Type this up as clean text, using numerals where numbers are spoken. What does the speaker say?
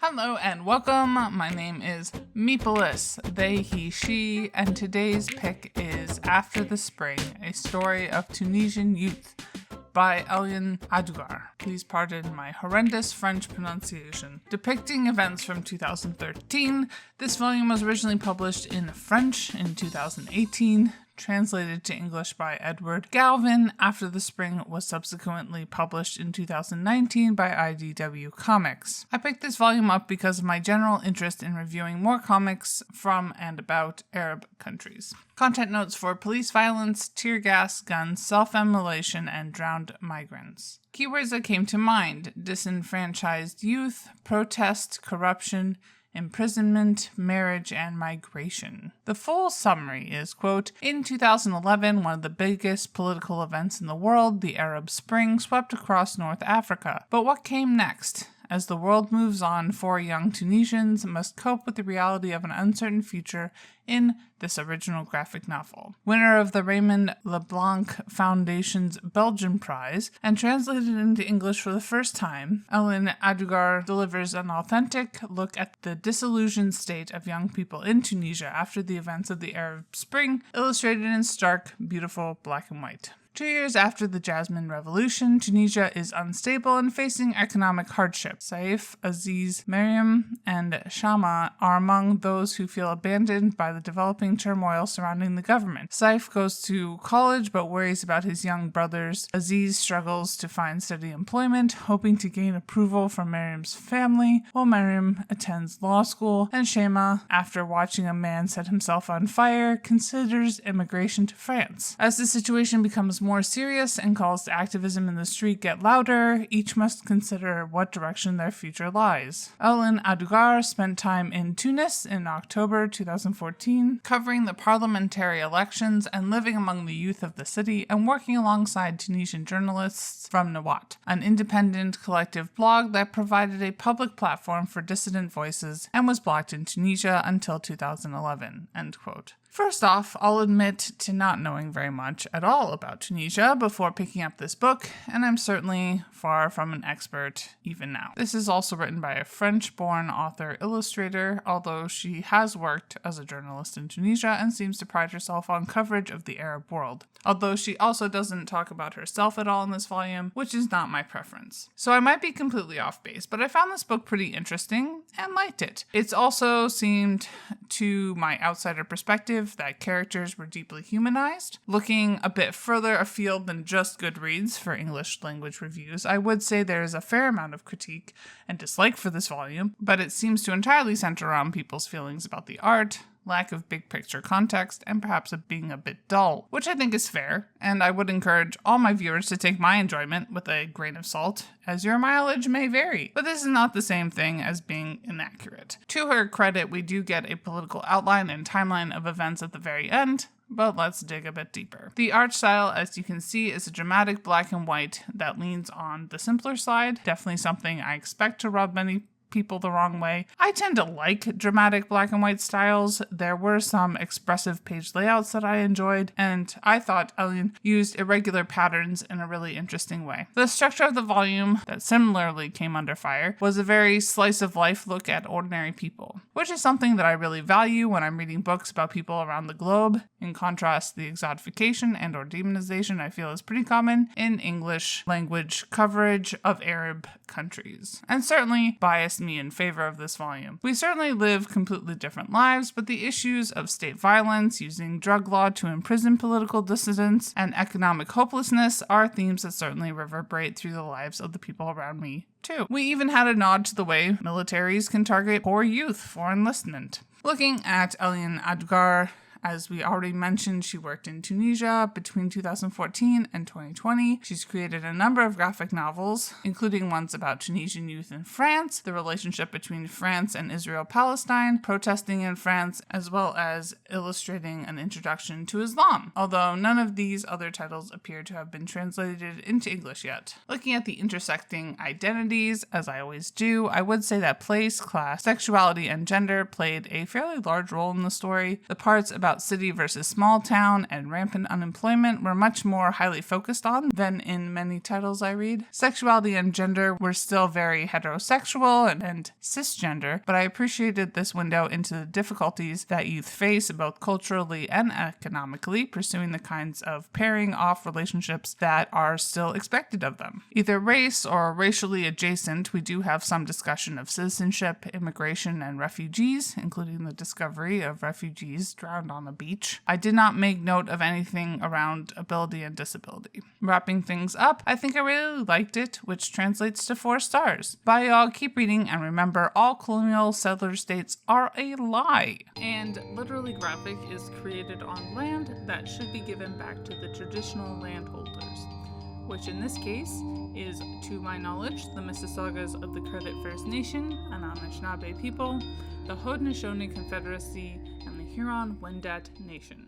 Hello and welcome. My name is Meepolis, they, he, she, and today's pick is After the Spring, a story of Tunisian youth by Helene Aldeguer. Please pardon my horrendous French pronunciation. Depicting events from 2013, this volume was originally published in French in 2018, translated to English by Edward Galvin. After the Spring was subsequently published in 2019 by IDW Comics. I picked this volume up because of my general interest in reviewing more comics from and about Arab countries. Content notes for police violence, tear gas, guns, self-immolation, and drowned migrants. Keywords that came to mind: disenfranchised youth, protest, corruption, imprisonment, marriage, and migration. The full summary is, quote, in 2011, one of the biggest political events in the world, the Arab Spring, swept across North Africa. But what came next? As the world moves on, 4 young Tunisians must cope with the reality of an uncertain future in this original graphic novel. Winner of the Raymond Leblanc Foundation's Belgian Prize, and translated into English for the first time, Helene Aldeguer delivers an authentic look at the disillusioned state of young people in Tunisia after the events of the Arab Spring, illustrated in stark, beautiful black and white. 2 years after the Jasmine Revolution, Tunisia is unstable and facing economic hardship. Saif, Aziz, Meriem, and Chayma are among those who feel abandoned by the developing turmoil surrounding the government. Saif goes to college but worries about his young brothers. Aziz struggles to find steady employment, hoping to gain approval from Meriem's family, while Meriem attends law school, and Chayma, after watching a man set himself on fire, considers emigration to France. As the situation becomes more serious and calls to activism in the street get louder, each must consider what direction their future lies. Helene Aldeguer spent time in Tunis in October 2014, covering the parliamentary elections and living among the youth of the city and working alongside Tunisian journalists from Nawat, an independent collective blog that provided a public platform for dissident voices and was blocked in Tunisia until 2011, end quote. First off, I'll admit to not knowing very much at all about Tunisia before picking up this book, and I'm certainly far from an expert even now. This is also written by a French-born author-illustrator, although she has worked as a journalist in Tunisia and seems to pride herself on coverage of the Arab world. Although she also doesn't talk about herself at all in this volume, which is not my preference. So I might be completely off base, but I found this book pretty interesting and liked it. It's also seemed, to my outsider perspective, that characters were deeply humanized. Looking a bit further afield than just Goodreads for English language reviews, I would say there is a fair amount of critique and dislike for this volume, but it seems to entirely center around people's feelings about the art, lack of big picture context, and perhaps of being a bit dull, which I think is fair, and I would encourage all my viewers to take my enjoyment with a grain of salt, as your mileage may vary. But this is not the same thing as being inaccurate. To her credit, we do get a political outline and timeline of events at the very end, but let's dig a bit deeper. The art style, as you can see, is a dramatic black and white that leans on the simpler side, definitely something I expect to rub many people the wrong way. I tend to like dramatic black and white styles. There were some expressive page layouts that I enjoyed, and I thought Helene used irregular patterns in a really interesting way. The structure of the volume, that similarly came under fire, was a very slice of life look at ordinary people, which is something that I really value when I'm reading books about people around the globe. In contrast, the exotification and or demonization I feel is pretty common in English language coverage of Arab countries, and certainly biased me in favor of this volume. We certainly live completely different lives, but the issues of state violence, using drug law to imprison political dissidents, and economic hopelessness are themes that certainly reverberate through the lives of the people around me too. We even had a nod to the way militaries can target poor youth for enlistment. Looking at Helene Aldeguer, as we already mentioned, she worked in Tunisia between 2014 and 2020. She's created a number of graphic novels, including ones about Tunisian youth in France, the relationship between France and Israel-Palestine, protesting in France, as well as illustrating an introduction to Islam, although none of these other titles appear to have been translated into English yet. Looking at the intersecting identities, as I always do, I would say that place, class, sexuality, and gender played a fairly large role in the story. The parts about about city versus small town and rampant unemployment were much more highly focused on than in many titles I read. Sexuality and gender were still very heterosexual and cisgender, but I appreciated this window into the difficulties that youth face both culturally and economically pursuing the kinds of pairing off relationships that are still expected of them. Either race or racially adjacent, we do have some discussion of citizenship, immigration, and refugees, including the discovery of refugees drowned on a beach. I did not make note of anything around ability and disability. Wrapping things up, I think I really liked it, which translates to 4 stars. Bye y'all, keep reading, and remember, all colonial settler states are a lie. And Literally Graphic is created on land that should be given back to the traditional landholders, which in this case is, to my knowledge, the Mississaugas of the Credit First Nation, Anishinaabe people, the Haudenosaunee Confederacy, and the Huron-Wendat Nation.